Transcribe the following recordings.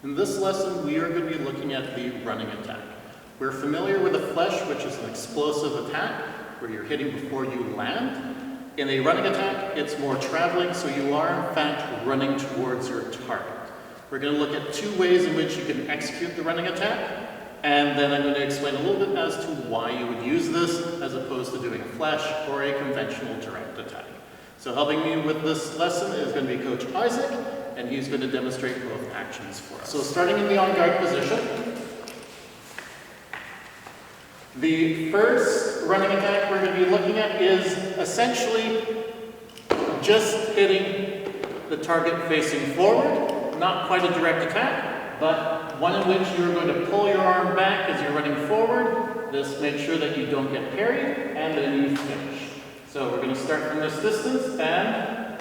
In this lesson, we are going to be looking at the running attack. We're familiar with the fléche, which is an explosive attack, where you're hitting before you land. In a running attack, it's more traveling, so you are in fact running towards your target. We're going to look at two ways in which you can execute the running attack, and then I'm going to explain a little bit as to why you would use this as opposed to doing a fléche or a conventional direct attack. So helping me with this lesson is going to be Coach Isaac, and he's going to demonstrate both actions for us. So starting in the on-guard position, the first running attack we're going to be looking at is essentially just hitting the target facing forward, not quite a direct attack, but one in which you're going to pull your arm back as you're running forward. This makes sure that you don't get parried, and then you finish. So we're going to start from this distance, and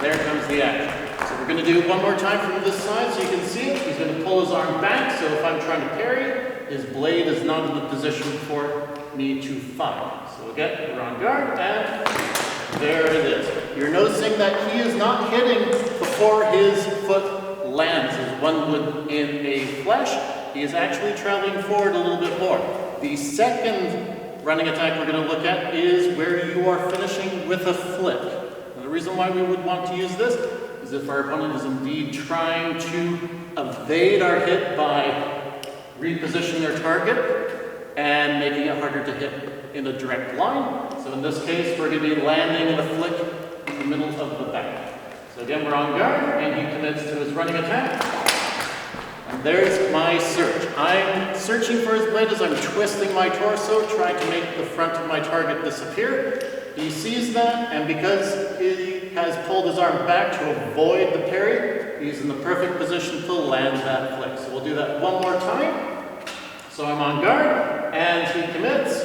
there comes the action. So we're going to do it one more time from this side so you can see it. He's going to pull his arm back, so if I'm trying to parry, his blade is not in the position for me to fight. So again, we're on guard, and there it is. You're noticing that he is not hitting before his foot lands, as one would in a fléche. He is actually traveling forward a little bit more. The second running attack we're going to look at is where you are finishing with a flick. And the reason why we would want to use this is if our opponent is indeed trying to evade our hit by repositioning their target and making it harder to hit in a direct line. So in this case, we're going to be landing in a flick in the middle of the back. So again, we're on guard, and he commits to his running attack. And there's my search. I'm searching for his blade as I'm twisting my torso, trying to make the front of my target disappear. He sees that, and because he has pulled his arm back to avoid the parry, he's in the perfect position to land that flick. So we'll do that one more time. So I'm on guard, and he commits,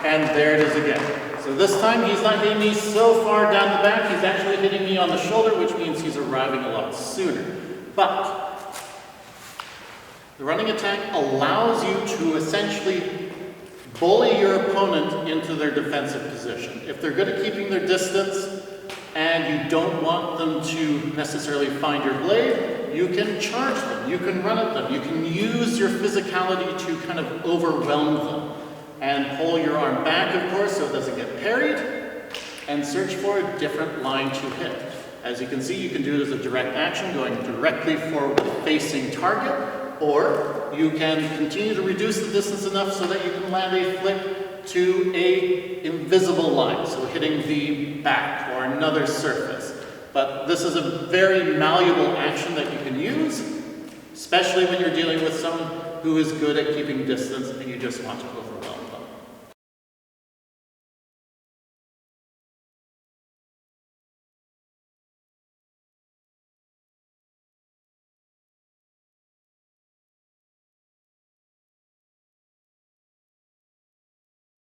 and there it is again. So this time he's not hitting me so far down the back, he's actually hitting me on the shoulder, which means he's arriving a lot sooner. But the running attack allows you to essentially bully your opponent into their defensive position. If they're good at keeping their distance and you don't want them to necessarily find your blade, you can charge them, you can run at them, you can use your physicality to kind of overwhelm them and pull your arm back, of course, so it doesn't get parried, and search for a different line to hit. As you can see, you can do it as a direct action, going directly forward facing target, or you can continue to reduce the distance enough so that you can land a flick to a invisible line, so hitting the back or another surface. But this is a very malleable action that you can use, especially when you're dealing with someone who is good at keeping distance and you just want to overwhelm.